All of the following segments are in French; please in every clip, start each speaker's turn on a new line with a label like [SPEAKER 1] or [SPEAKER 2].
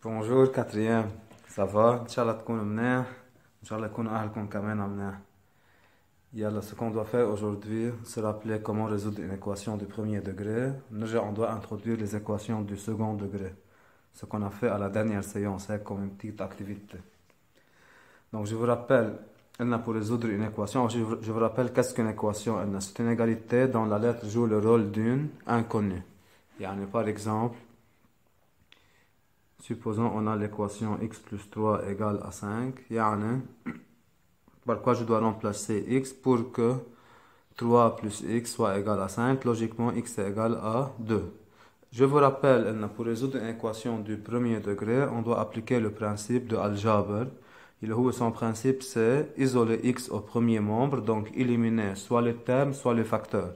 [SPEAKER 1] Bonjour quatrième, ça va? Inch'Allah تكونوا منيح. Inch'Allah يكون أهلكم كمان منيح. Yalla, ce qu'on doit faire aujourd'hui, se rappeler comment résoudre une équation du premier degré. Déjà, on doit introduire les équations du second degré. Ce qu'on a fait à la dernière séance, c'est comme une petite activité. Donc, je vous rappelle, pour résoudre une équation, je vous rappelle qu'est-ce qu'une équation. C'est une égalité dont la lettre joue le rôle d'une inconnue. Par exemple, supposons on a l'équation x plus 3 égale à 5. Par quoi je dois remplacer x pour que 3 plus x soit égal à 5. Logiquement, x est égal à 2. Je vous rappelle, pour résoudre une équation du premier degré, on doit appliquer le principe de Al-Jabr. Son principe, c'est isoler x au premier membre, donc éliminer soit le terme, soit le facteur.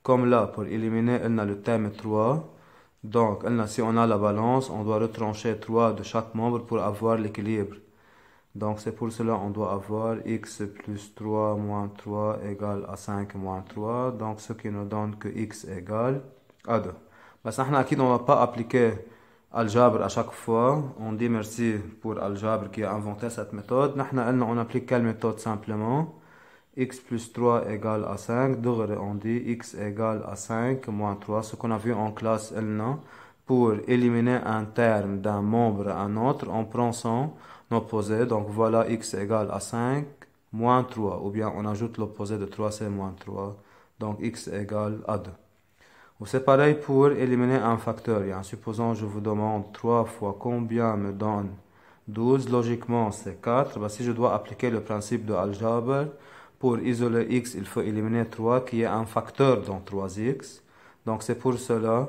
[SPEAKER 1] Comme là, pour éliminer, le terme 3. Donc, si on a la balance, on doit retrancher 3 de chaque membre pour avoir l'équilibre. Donc, c'est pour cela on doit avoir x plus 3 moins 3 égale à 5 moins 3. Donc, ce qui nous donne que x égale à 2. Mais ça, on ne va pas appliquer Algèbre à chaque fois. On dit merci pour Algèbre qui a inventé cette méthode. On applique quelle méthode simplement? X plus 3 égale à 5. On dit x égale à 5 moins 3. Ce qu'on a vu en classe, pour éliminer un terme d'un membre à un autre, on prend son opposé. Donc voilà x égale à 5 moins 3. Ou bien on ajoute l'opposé de 3, c'est moins 3. Donc x égale à 2. Ou c'est pareil pour éliminer un facteur. Supposons je vous demande 3 fois combien me donne 12. Logiquement c'est 4. Si je dois appliquer le principe de Algèbre, pour isoler x, il faut éliminer 3 qui est un facteur dans 3x. Donc c'est pour cela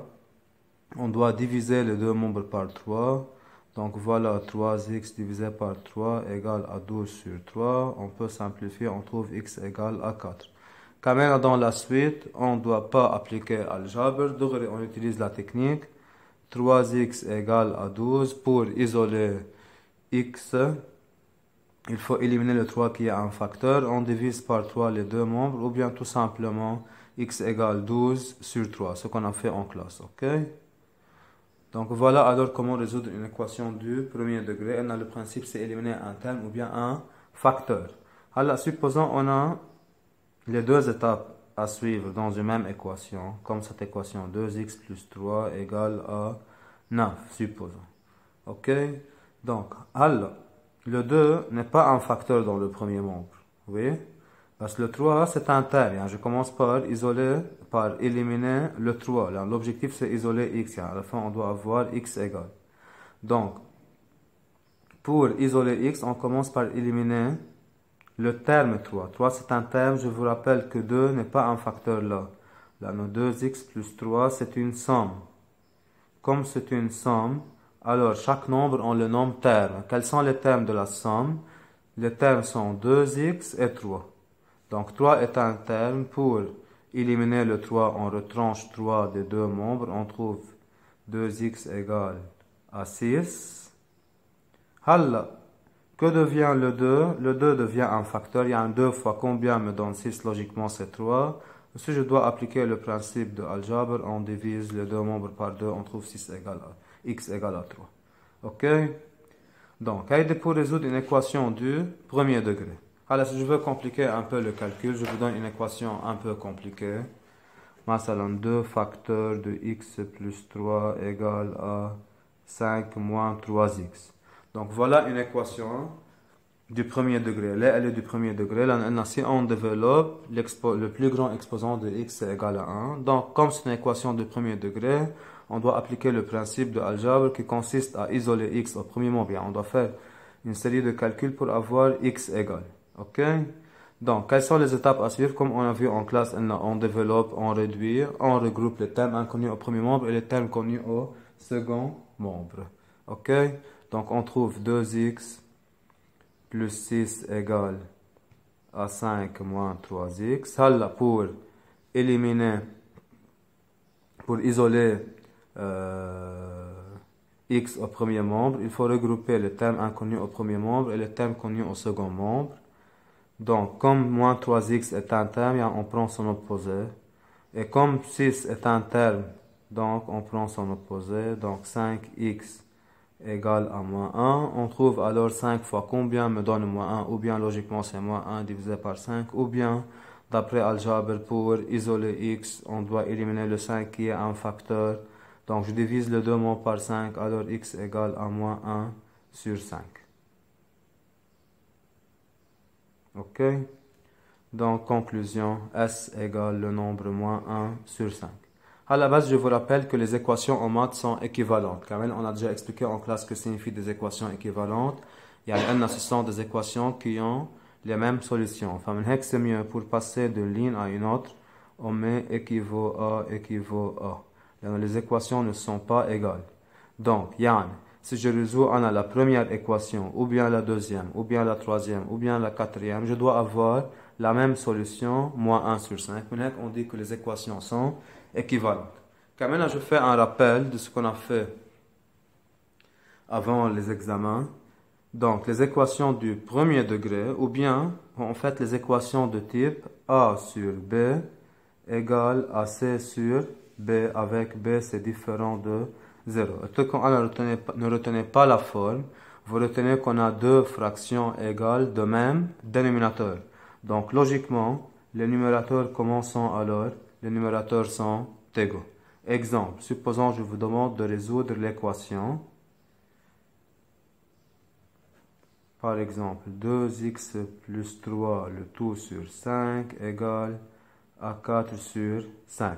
[SPEAKER 1] on doit diviser les deux membres par 3. Donc voilà, 3x divisé par 3 égale à 12 sur 3. On peut simplifier, on trouve x égale à 4. Quand même, dans la suite, on ne doit pas appliquer Algèbre. On utilise la technique 3x égale à 12. Pour isoler x, il faut éliminer le 3 qui est un facteur. On divise par 3 les deux membres. Ou bien tout simplement, x égale 12 sur 3. Ce qu'on a fait en classe. Ok? Donc voilà alors comment résoudre une équation du premier degré. Le principe c'est éliminer un terme ou bien un facteur. Alors supposons on a les deux étapes à suivre dans une même équation. Comme cette équation 2x plus 3 égale à 9, supposons. Ok? Donc, alors, le 2 n'est pas un facteur dans le premier membre. Vous voyez? Parce que le 3, c'est un terme. Je commence par éliminer le 3. L'objectif, c'est isoler x. À la fin, on doit avoir x égale. Donc, pour isoler x, on commence par éliminer le terme 3. 3, c'est un terme. Je vous rappelle que 2 n'est pas un facteur là. Nos 2x plus 3, c'est une somme. Comme c'est une somme, alors chaque nombre, on le nomme terme. Quels sont les termes de la somme? Les termes sont 2x et 3. Donc 3 est un terme. Pour éliminer le 3, on retranche 3 des deux membres. On trouve 2x égale à 6. Halla, que devient le 2? Le 2 devient un facteur. 2 fois combien me donne 6? Logiquement, c'est 3. Si je dois appliquer le principe de Algèbre, on divise les deux membres par 2. On trouve 6 égale à x égale à 3. Ok? Donc, pour résoudre une équation du premier degré. Alors, si je veux compliquer un peu le calcul, je vous donne une équation un peu compliquée. مثلا 2 facteurs de x plus 3 égale à 5 moins 3x. Donc, voilà une équation du premier degré. Là, elle est du premier degré. Là, si on développe, le plus grand exposant de x est égal à 1. Donc, comme c'est une équation du premier degré, on doit appliquer le principe de Algèbre qui consiste à isoler x au premier membre. On doit faire une série de calculs pour avoir x égale. Ok? Donc, quelles sont les étapes à suivre? Comme on a vu en classe, on développe, on réduit, on regroupe les termes inconnus au premier membre et les termes connus au second membre. Ok? Donc, on trouve 2x plus 6 égale à 5 moins 3x. Là, pour isoler x au premier membre, il faut regrouper les termes inconnus au premier membre et les termes connus au second membre. Donc, comme moins 3x est un terme, on prend son opposé. Et comme 6 est un terme, donc on prend son opposé. Donc 5x égale à moins 1. On trouve alors 5 fois combien me donne moins 1, ou bien logiquement c'est moins 1 divisé par 5, ou bien d'après algèbre pour isoler x, on doit éliminer le 5 qui est un facteur. Donc je divise le 2 membres par 5, alors x égale à moins 1 sur 5. Ok? Donc conclusion, S égale le nombre moins 1 sur 5. À la base, je vous rappelle que les équations en maths sont équivalentes. Quand même, on a déjà expliqué en classe ce que signifient des équations équivalentes. Ce sont des équations qui ont les mêmes solutions. Enfin, c'est mieux pour passer d'une ligne à une autre, on met équivaut à. Les équations ne sont pas égales. Donc, si je résous la première équation, ou bien la deuxième, ou bien la troisième, ou bien la quatrième, je dois avoir la même solution, moins 1 sur 5. On dit que les équations sont équivalentes. Quand maintenant, je fais un rappel de ce qu'on a fait avant les examens. Donc, les équations du premier degré, ou bien, en fait, les équations de type A sur B égale à C sur B, avec B, c'est différent de 0. Ne retenez pas la forme, vous retenez qu'on a deux fractions égales de même dénominateur. Donc, logiquement, les numérateurs, comment sont alors? Les numérateurs sont égaux. Exemple, supposons je vous demande de résoudre l'équation. Par exemple, 2x plus 3, le tout sur 5, égale à 4 sur 5.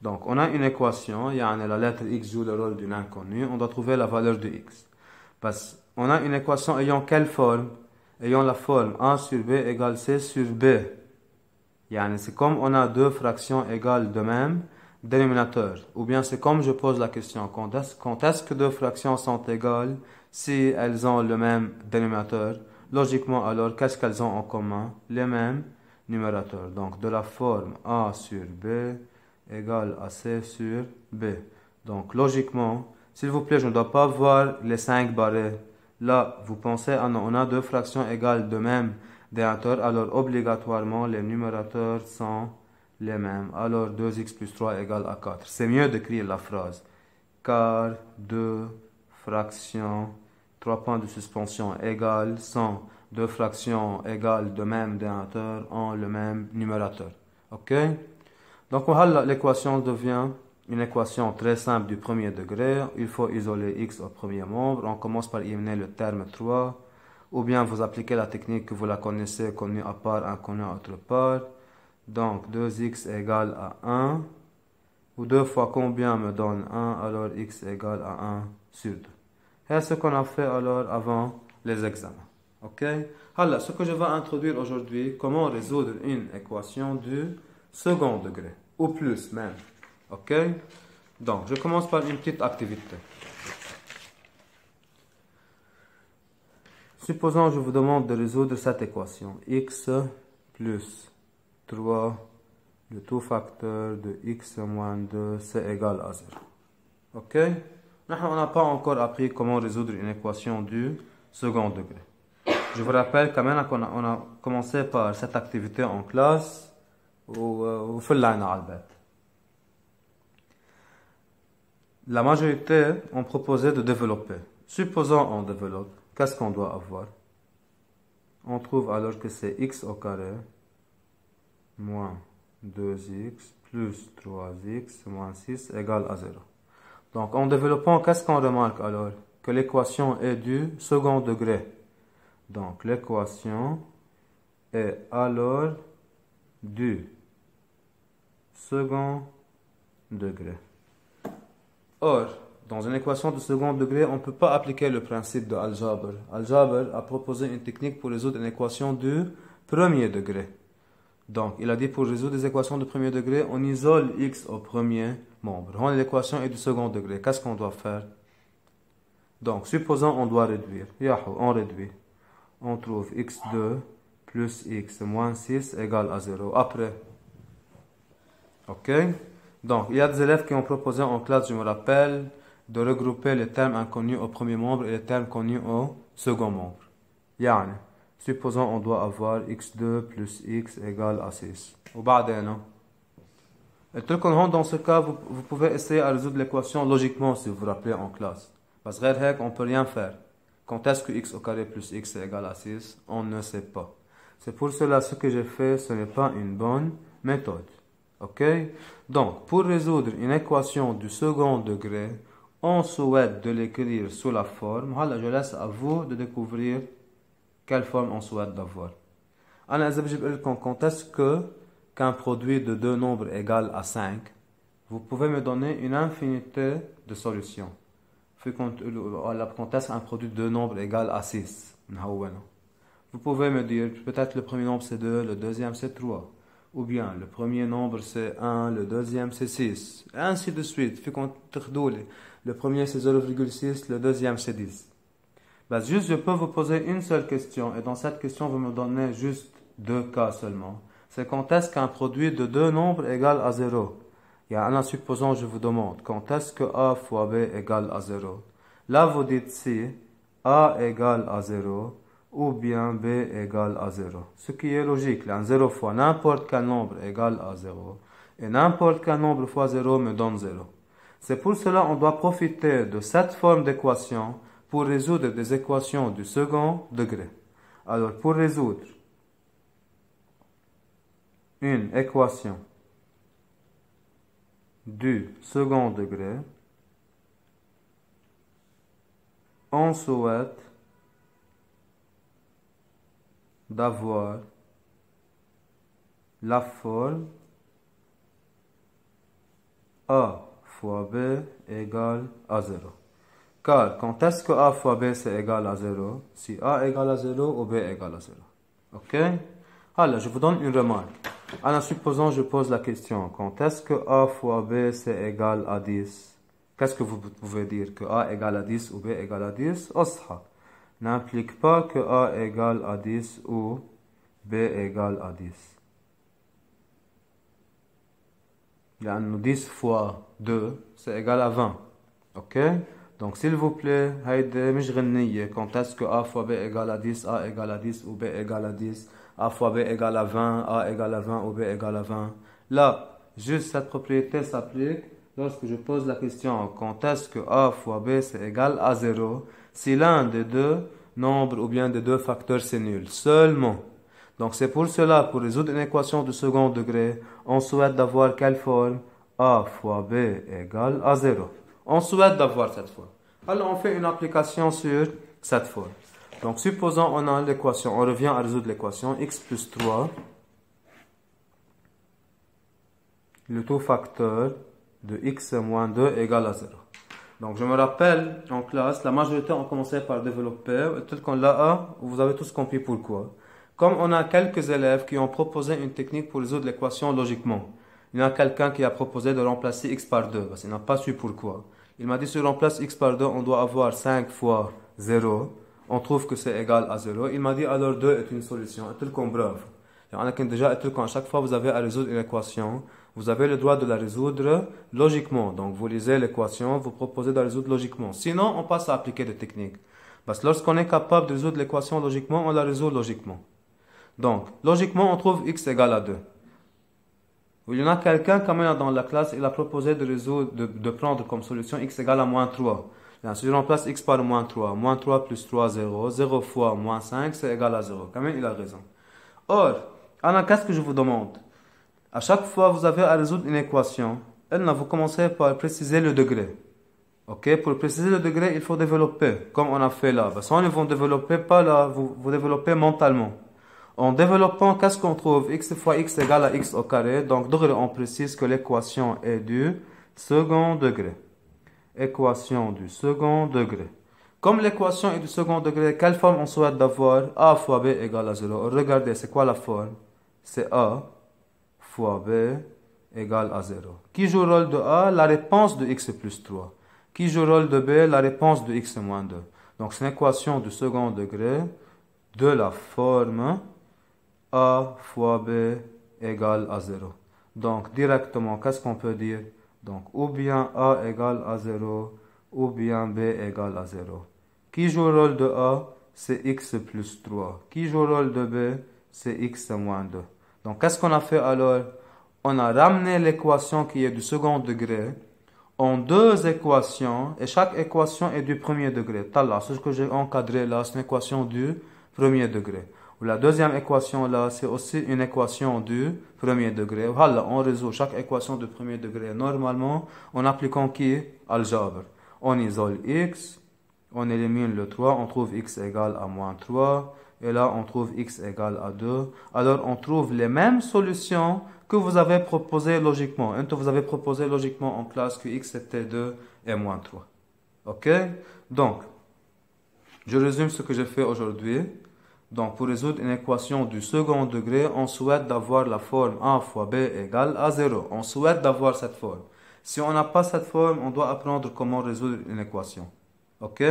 [SPEAKER 1] Donc, on a une équation, la lettre x joue le rôle d'une inconnue, on doit trouver la valeur de x. Parce qu'on a une équation ayant quelle forme? Ayant la forme a sur b égale c sur b. C'est comme on a deux fractions égales de même dénominateur. Ou bien c'est comme je pose la question, quand est-ce que deux fractions sont égales si elles ont le même dénominateur? Logiquement alors, qu'est-ce qu'elles ont en commun? Les mêmes numérateurs. Donc de la forme a sur b égale à c sur b. Donc logiquement, s'il vous plaît, je ne dois pas voir les 5 barrés. Là, vous pensez, on a deux fractions égales de même dénominateur, alors obligatoirement les numérateurs sont les mêmes. Alors 2x plus 3 égale à 4. C'est mieux d'écrire la phrase. Car deux fractions, 3 points de suspension égales sont deux fractions égales de même dénominateur ont le même numérateur. Ok? Donc l'équation devient une équation très simple du premier degré. Il faut isoler x au premier membre. On commence par éliminer le terme 3. Ou bien vous appliquez la technique que vous la connaissez, connu à part, inconnu à autre part. Donc 2x égale à 1. Ou 2 fois combien me donne 1? Alors x égale à 1 sur 2. C'est ce qu'on a fait alors avant les examens. Ok? Alors, ce que je vais introduire aujourd'hui, comment résoudre une équation du second degré. Ou plus même. Ok? Donc, je commence par une petite activité. Supposons que je vous demande de résoudre cette équation. X plus 3, le tout facteur de x moins 2, c'est égal à 0. Ok? On n'a pas encore appris comment résoudre une équation du second degré. Je vous rappelle quand même qu'on a commencé par cette activité en classe ou la majorité ont proposé de développer. Supposons on développe, qu'est-ce qu'on doit avoir? On trouve alors que c'est x au carré moins 2x plus 3x moins 6 égale à 0. Donc en développant, qu'est-ce qu'on remarque alors? Que l'équation est du second degré. Donc l'équation est alors du second degré. Or, dans une équation de second degré, on ne peut pas appliquer le principe de algèbre. Algèbre a proposé une technique pour résoudre une équation du premier degré. Donc, il a dit pour résoudre des équations de premier degré, on isole x au premier membre. L'équation est du second degré. Qu'est-ce qu'on doit faire? Donc, supposons on doit réduire. On réduit. On trouve x2 plus x moins 6 égale à 0. Après. Ok? Donc, il y a des élèves qui ont proposé en classe, je me rappelle, de regrouper les termes inconnus au premier membre et les termes connus au second membre. Supposons on doit avoir x2 plus x égale à 6. Et tout comme dans ce cas, vous pouvez essayer à résoudre l'équation logiquement si vous vous rappelez en classe. Parce que on ne peut rien faire. Quand est-ce que x au carré plus x est égal à 6? On ne sait pas. C'est pour cela ce que j'ai fait, ce n'est pas une bonne méthode. Ok? Donc, pour résoudre une équation du second degré, on souhaite de l'écrire sous la forme. Voilà, je laisse à vous de découvrir quelle forme on souhaite d'avoir. Quand est-ce qu'un produit de deux nombres égale à 5, vous pouvez me donner une infinité de solutions. Quand est-ce qu'un produit de deux nombres égale à 6? Vous pouvez me dire, peut-être le premier nombre c'est 2, le deuxième c'est 3. Ou bien, le premier nombre c'est 1, le deuxième c'est 6. Et ainsi de suite. Le premier c'est 0,6, le deuxième c'est 10. Juste, je peux vous poser une seule question. Et dans cette question, vous me donnez juste deux cas seulement. C'est quand est-ce qu'un produit de deux nombres égale à 0? Supposons, je vous demande, quand est-ce que A fois B égale à 0? Là, vous dites si A égale à 0 ou bien B égale à 0. Ce qui est logique, là, 0 fois n'importe quel nombre égale à 0. Et n'importe quel nombre fois 0 me donne 0. C'est pour cela qu'on doit profiter de cette forme d'équation pour résoudre des équations du second degré. Alors, pour résoudre une équation du second degré, on souhaite d'avoir la forme A fois B égale à 0. Car quand est-ce que A fois B c'est égal à 0? Si A égale à 0 ou B égale à 0. Ok? Alors, je vous donne une remarque. Alors, supposons je pose la question. Quand est-ce que A fois B c'est égal à 10? Qu'est-ce que vous pouvez dire? Que A égale à 10 ou B égale à 10? Osha n'implique pas que A égale à 10 ou B égale à 10. لأنه 10 fois 2 c'est égal à 20. Ok? Donc, s'il vous plaît, quand est-ce que A fois B égale à 10, A égale à 10 ou B égale à 10, A fois B égale à 20, A égale à 20 ou B égale à 20. Là, juste cette propriété s'applique lorsque je pose la question quand est-ce que A fois B c'est égal à 0, si l'un des deux nombres ou bien des deux facteurs c'est nul. Seulement. Donc, c'est pour cela, pour résoudre une équation de second degré, on souhaite d'avoir quelle forme? A fois B égale à 0. On souhaite d'avoir cette forme. Alors, on fait une application sur cette forme. Donc, supposons on a l'équation. On revient à résoudre l'équation x plus 3. Le tout facteur de x moins 2 égale à 0. Donc, je me rappelle, en classe, la majorité ont commencé par développer. Tel qu'on l'a, vous avez tous compris pourquoi. Comme on a quelques élèves qui ont proposé une technique pour résoudre l'équation logiquement. Il y a quelqu'un qui a proposé de remplacer x par 2, parce qu'il n'a pas su pourquoi. Il m'a dit, si on remplace x par 2, on doit avoir 5 fois 0. On trouve que c'est égal à 0. Il m'a dit, alors 2 est une solution. Et tel qu'on brave. Déjà, à chaque fois vous avez à résoudre une équation, vous avez le droit de la résoudre logiquement. Donc, vous lisez l'équation, vous proposez de la résoudre logiquement. Sinon, on passe à appliquer des techniques. Parce que lorsqu'on est capable de résoudre l'équation logiquement, on la résout logiquement. Donc, logiquement, on trouve x égale à 2. Il y en a quelqu'un quand même dans la classe, il a proposé de prendre comme solution x égale à moins 3. Si je remplace x par moins 3, moins 3 plus 3, 0. 0 fois moins 5, c'est égal à 0. Quand même, il a raison. Or, Anna, qu'est-ce que je vous demande? À chaque fois vous avez à résoudre une équation, vous commencez par préciser le degré. Ok? Pour préciser le degré, il faut développer, comme on a fait là. Parce qu'on ne va développer pas là, vous développez mentalement. En développant, qu'est-ce qu'on trouve? X fois x égale à x au carré. Donc, on précise que l'équation est du second degré. Équation du second degré. Comme l'équation est du second degré, quelle forme on souhaite d'avoir? A fois B égale à 0. Regardez, c'est quoi la forme? C'est A fois B égale à 0. Qui joue le rôle de A? La réponse de x plus 3. Qui joue le rôle de B? La réponse de x moins 2. Donc, c'est une équation du second degré de la forme A fois B égale à 0. Donc, directement, qu'est-ce qu'on peut dire? Donc, ou bien A égale à 0, ou bien B égale à 0. Qui joue le rôle de A? C'est x plus 3. Qui joue le rôle de B? C'est x moins 2. Donc, qu'est-ce qu'on a fait alors? On a ramené l'équation qui est du second degré. en deux équations et chaque équation est du premier degré. Là, ce que j'ai encadré là, c'est une équation du premier degré. Ou la deuxième équation là, c'est aussi une équation du premier degré. Voilà, on résout chaque équation du premier degré normalement en appliquant qui? Algèbre. On isole x, on élimine le 3, on trouve x égale à moins 3. Et là, on trouve x égale à 2. Alors, on trouve les mêmes solutions que vous avez proposées logiquement. Vous avez proposé logiquement en classe que x était 2 et moins 3. OK? Donc, je résume ce que j'ai fait aujourd'hui. Donc, pour résoudre une équation du second degré, on souhaite d'avoir la forme a fois b égale à 0. On souhaite d'avoir cette forme. Si on n'a pas cette forme, on doit apprendre comment résoudre une équation. OK?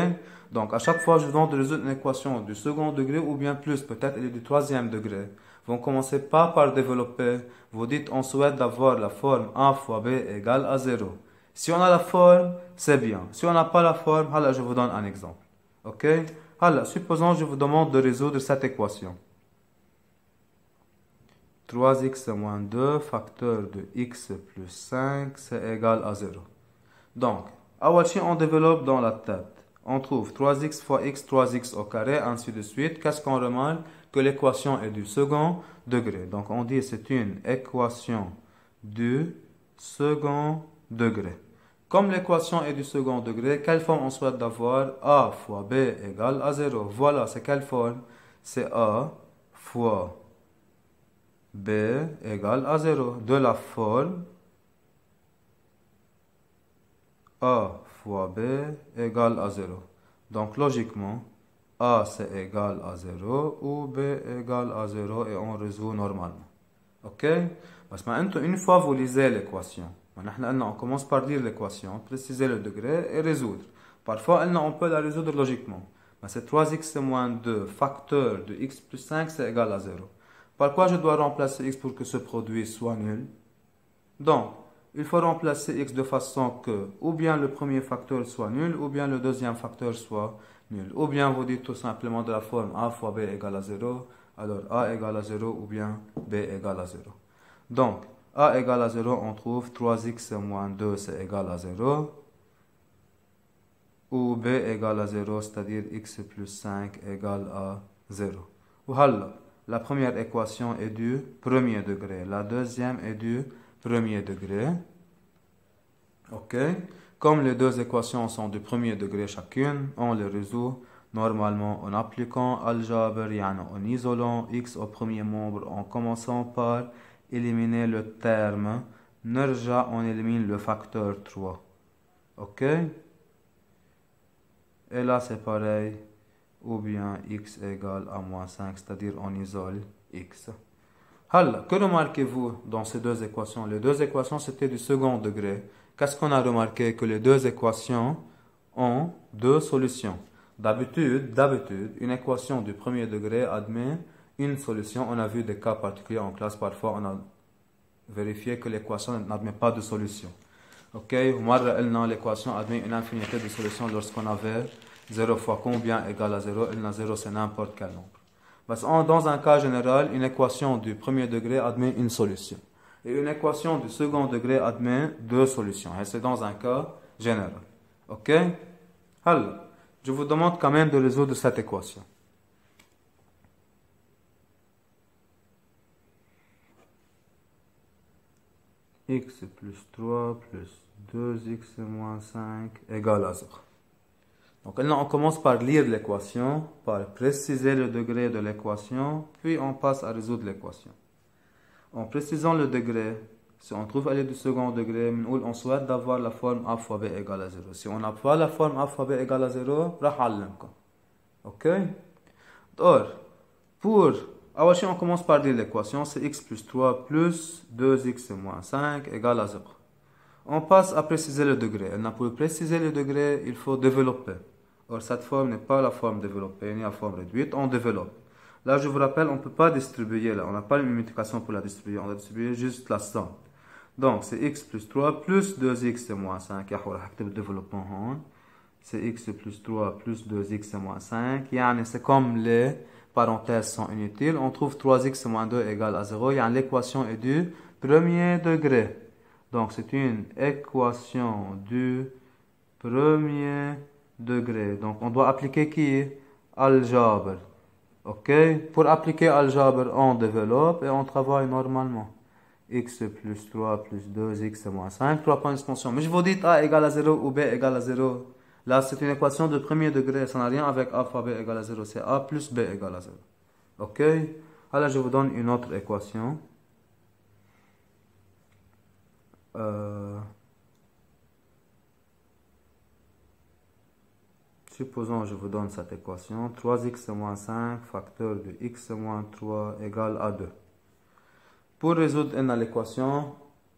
[SPEAKER 1] Donc, à chaque fois, je vous demande de résoudre une équation du second degré ou bien plus, peut-être elle est du troisième degré. Vous ne commencez pas par développer. Vous dites, on souhaite d'avoir la forme a fois b égale à 0. Si on a la forme, c'est bien. Si on n'a pas la forme, là, je vous donne un exemple. OK? Alors, supposons je vous demande de résoudre cette équation. 3x moins 2 facteur de x plus 5, c'est égal à 0. Donc, on développe dans la tête. On trouve 3x fois x, 3x au carré, ainsi de suite. Qu'est-ce qu'on remarque? Que l'équation est du second degré. Donc, on dit que c'est une équation du second degré. Comme l'équation est du second degré, quelle forme on souhaite d'avoir? A fois b égale à 0. Voilà, c'est quelle forme? C'est A fois b égale à 0. De la forme A fois b égale à 0. Donc, logiquement, A c'est égal à 0 ou b égale à 0 et on résout normalement. OK? Parce que une fois vous lisez l'équation, on commence par lire l'équation, préciser le degré et résoudre. Parfois, on peut la résoudre logiquement. Mais c'est 3x moins 2 facteur de x plus 5, c'est égal à 0. Par quoi je dois remplacer x pour que ce produit soit nul? Donc, il faut remplacer x de façon que ou bien le premier facteur soit nul, ou bien le deuxième facteur soit nul. Ou bien vous dites tout simplement de la forme a fois b égale à 0, alors a égale à 0 ou bien b égale à 0. Donc, a égale à 0, on trouve 3x moins 2, c'est égal à 0. Ou b égale à 0, c'est-à-dire x plus 5 égale à 0. Voilà, la première équation est du premier degré. La deuxième est du premier degré. OK? Comme les deux équations sont du premier degré chacune, on les résout normalement en appliquant algèbre, en isolant x au premier membre, en commençant par éliminer le terme. Nerja, on élimine le facteur 3. OK? Et là, c'est pareil. Ou bien x égale à moins 5, c'est-à-dire on isole x. Alors, que remarquez-vous dans ces deux équations? Les deux équations, c'était du second degré. Qu'est-ce qu'on a remarqué? Que les deux équations ont deux solutions. D'habitude, une équation du premier degré admet une solution. On a vu des cas particuliers en classe. Parfois, on a vérifié que l'équation n'admet pas de solution. OK? L'équation admet une infinité de solutions lorsqu'on avait 0 fois combien égale à 0. 0, c'est n'importe quel nombre. Dans un cas général, une équation du premier degré admet une solution. Et une équation du second degré admet deux solutions. Et c'est dans un cas général. OK? Alors, je vous demande quand même de résoudre cette équation. X plus 3 plus 2x moins 5 égale à 0. Donc là, on commence par lire l'équation, par préciser le degré de l'équation, puis on passe à résoudre l'équation. En précisant le degré, si on trouve elle est du second degré, on souhaite d'avoir la forme a fois b égale à 0. Si on n'a pas la forme a fois b égale à 0, OK? Or, on commence par lire l'équation, c'est x plus 3 plus 2x moins 5 égale à 0. On passe à préciser le degré. Pour préciser le degré, il faut développer. Or, cette forme n'est pas la forme développée, ni la forme réduite, on développe. Là, je vous rappelle, on ne peut pas distribuer, là. On n'a pas une multiplication pour la distribuer, on va distribuer juste la somme. Donc, c'est x plus 3 plus 2x moins 5. C'est x plus 3 plus 2x moins 5. C'est comme les parenthèses sont inutiles. On trouve 3x moins 2 égale à 0. L'équation est du premier degré. Donc, c'est une équation du premier degré. Donc, on doit appliquer qui? Algèbre. OK? Pour appliquer algèbre, on développe et on travaille normalement. X plus 3 plus 2x moins 5, 3 points d'expansion. Mais je vous dis A égale à 0 ou B égale à 0. Là, c'est une équation de premier degré. Ça n'a rien avec A fois B égale à 0. C'est A plus B égale à 0. OK? Alors, je vous donne une autre équation. Supposons je vous donne cette équation. 3x moins 5 facteur de x moins 3 égale à 2. Pour résoudre l'équation,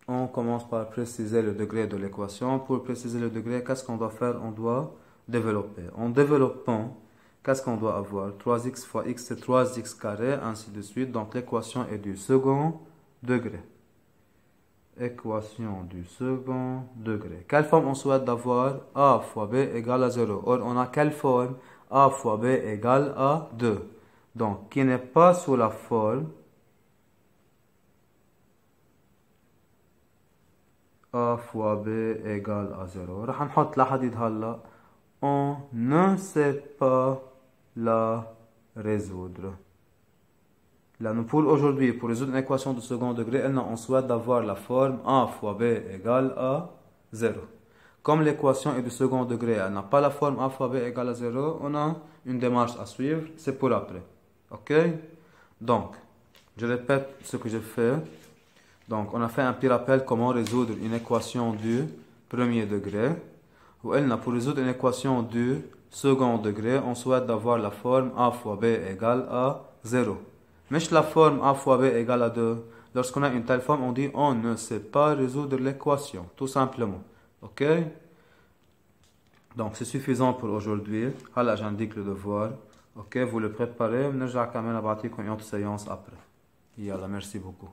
[SPEAKER 1] on commence par préciser le degré de l'équation. Pour préciser le degré, qu'est-ce qu'on doit faire? On doit développer. En développant, qu'est-ce qu'on doit avoir? 3x fois x, c'est 3x carré, ainsi de suite. Donc l'équation est du second degré. Équation du second degré. Quelle forme on souhaite d'avoir? A fois B égale à 0. Or, on a quelle forme? A fois B égale à 2. Donc, qui n'est pas sous la forme A fois B égale à 0. رح نحط لحديد هلا. On ne sait pas la résoudre. Là, nous pour aujourd'hui, pour résoudre une équation de second degré, on souhaite d'avoir la forme A fois B égale à 0. Comme l'équation est du second degré, elle n'a pas la forme A fois B égale à 0, on a une démarche à suivre, c'est pour après. OK? Donc, je répète ce que j'ai fait. Donc, on a fait un petit rappel comment résoudre une équation du premier degré. Ou pour résoudre une équation du second degré, on souhaite d'avoir la forme A fois B égale à 0. Mais la forme A fois B égale à 2. Lorsqu'on a une telle forme, on dit on ne sait pas résoudre l'équation. Tout simplement. OK? Donc, c'est suffisant pour aujourd'hui. Là, j'indique le devoir. OK? Vous le préparez. Nous allons quand même une autre séance après. Yalla, merci beaucoup.